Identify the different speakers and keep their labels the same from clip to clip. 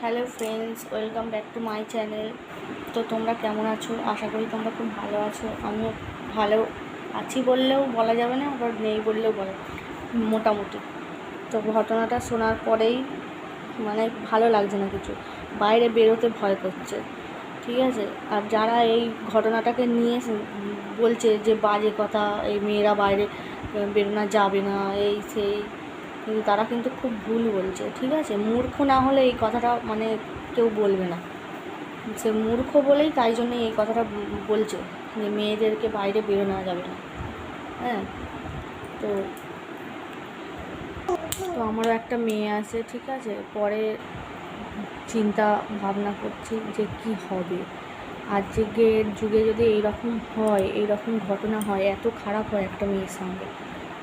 Speaker 1: Hello friends, welcome back to my channel. তো তোমরা কেমন আছো? আশা করি তোমরা খুব ভালো আছো। আমিও ভালো আছি বললেও বলা যাবে না, আবার নেই বললেও বলা, মোটামুটি। তো ঘটনাটা শোনার পরেই মানে ভালো লাগছে না কিছু, বাইরে বেরোতে ভয় করছে, ঠিক আছে। আর যারা এই ঘটনাটাকে নিয়ে বলছে যে বাজে কথা, এই মেয়েরা বাইরে বেরোনো যাবে না, এই সেই, কিন্তু তারা কিন্তু খুব ভুল বলছে, ঠিক আছে। মূর্খ না হলে এই কথাটা মানে কেউ বলবে না। সে মূর্খ বলেই তাই জন্যই এই কথাটা বলছে যে মেয়েদেরকে বাইরে বেরোনো যাবে না। হ্যাঁ, তো তো আমারও একটা মেয়ে আছে, ঠিক আছে। পরে চিন্তা ভাবনা করছি যে কি হবে। আজকের যুগে যদি এইরকম হয়, এইরকম ঘটনা হয়, এত খারাপ হয় একটা মেয়ের সঙ্গে,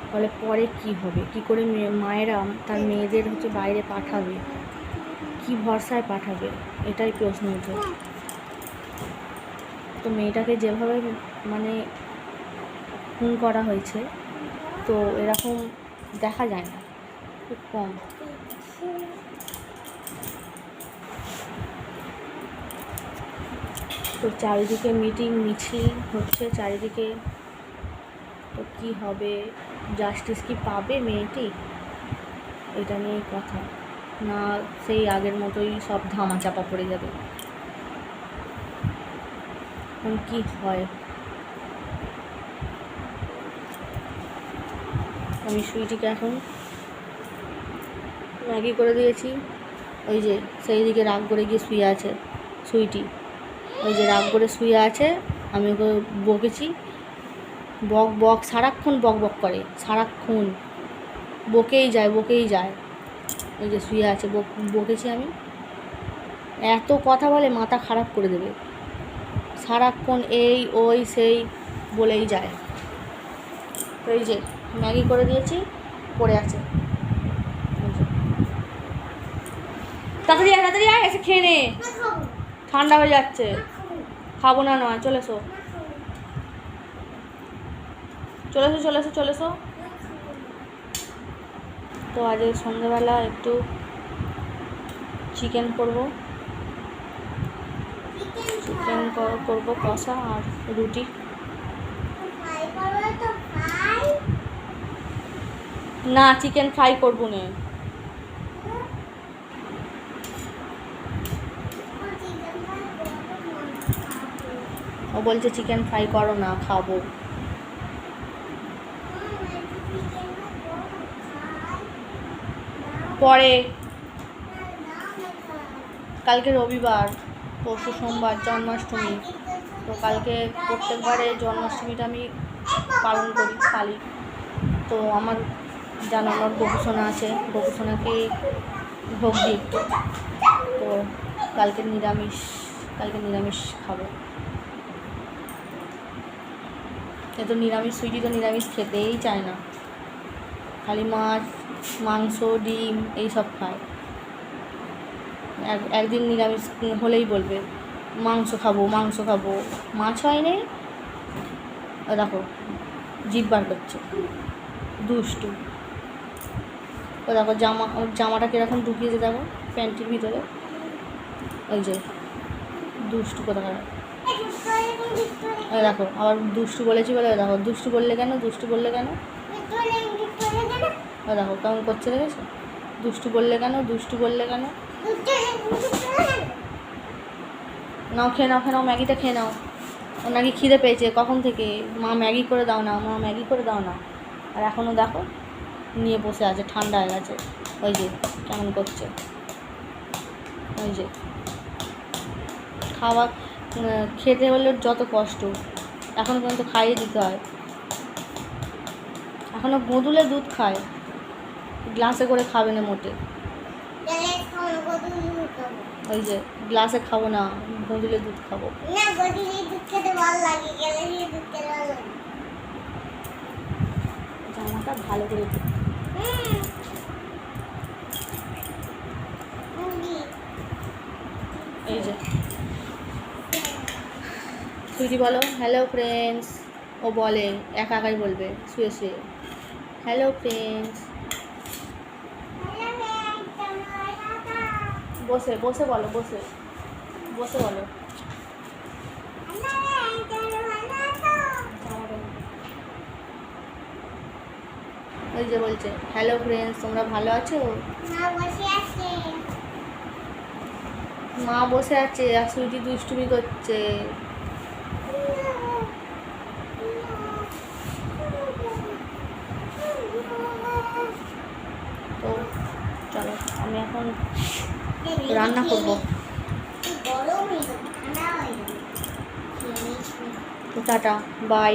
Speaker 1: তাহলে পরে কি হবে? কি করে মায়েরা তার মেয়েদের বাইরে পাঠাবে, কি ভরসায় পাঠাবে? এটাই প্রশ্ন ওঠে। তো মেয়েটাকে যেভাবে মানে খুন করা হয়েছে, তো এরকম দেখা যায় না, খুব কম। তো চারিদিকে মিটিং মিছিল হচ্ছে চারিদিকে। তো কি হবে? জাস্টিস কি পাবে মেয়েটি? এটা নিয়েই কথা, না সেই আগের মতোই সব ধামাচাপা পড়ে যাবে? এখন কি হয়? আমি সুইটিকে এখন ম্যাগি করে দিয়েছি। ওই যে সেই দিকে রাগ করে গিয়ে শুয়ে আছে সুইটি, ওই যে রাগ করে শুয়ে আছে। আমি ওকে বকেছি, বক বক সারাক্ষণ বক বক করে, সারাক্ষণ বকেই যায়। ওই যে শুয়ে আছে, বকেছি আমি। এত কথা বলে মাথা খারাপ করে দেবে, সারাক্ষণ এই ওই সেই বলেই যায়। তো এই যে ম্যাগি করে দিয়েছি, পড়ে আছে। তাড়াতাড়ি আয়, এসে খেয়ে নে, ঠান্ডা হয়ে যাচ্ছে। খাবো না নয়, চলে এসো। তো আজ সন্ধ্যেবেলা একটু চিকেন করবো কষা আর রুটি। না, চিকেন ফ্রাই করবো না। ও বলছে চিকেন ফ্রাই করো না, খাবো। পরে, কালকে রবিবার, পরশু সোমবার জন্মাষ্টমী। তো কালকে প্রত্যেকবারে জন্মাষ্টমীটা আমি পালি। তো আমার জানো, আমার গোপুসোনা আছে, গোপুসোনাকেই ভোগ দিই। তো কালকে নিরামিষ খাবো। তো নিরামিষ, সুইটি তো নিরামিষ খেতেই চায় না, খালি মাছ মাংস ডিম এইসব খায়। একদিন নিরামিষ হলেই বলবে মাংস খাবো। মাছ হয়নি, দেখো জিভ বার করছে, দুষ্টু। ও দেখো জামাটা কীরকম ঢুকিয়েছে, দেখো প্যান্টির ভিতরে। ওই যে দুষ্টু কোথাকার। দেখো আবার দুষ্টু বলেছি বলে, দেখো দুষ্টু বললে কেন দেখো কেমন করছে, দেখেছো? দুষ্টু বললে কেন নাও, খেয়ে নাও, ম্যাগিটা খেয়ে নাও। ও নাকি খিদে পেয়েছে কখন থেকে, মা ম্যাগি করে দাও না। আর এখনও দেখো নিয়ে বসে আছে, ঠান্ডা হয়ে গেছে। ওই যে কেমন করছে, ওই যে খাওয়া খেতে হলে যত কষ্ট, এখনও পর্যন্ত খাইয়ে দিতে হয়। এখনও গোদুলে দুধ খায়, গ্লাসে করে খাবে না মোটে। ওই যে গ্লাসে খাবো না, গোদুলে দুধ খাবো। জামাটা ভালো করে এই যে সুইটি বলো হ্যালো ফ্রেন্ডস। ও বলে একাই বলবে শুয়ে হ্যালো ফ্রেন্ডস বসে বসে বলো, বসে বসে বলো। ওই যে বলছে হ্যালো ফ্রেন্ডস, তোমরা ভালো আছো? মা বসে আছে আর সুইটি দুষ্টুমি করছে। তো চলো আমি এখন রান্না করবো। তো টাটা, বাই।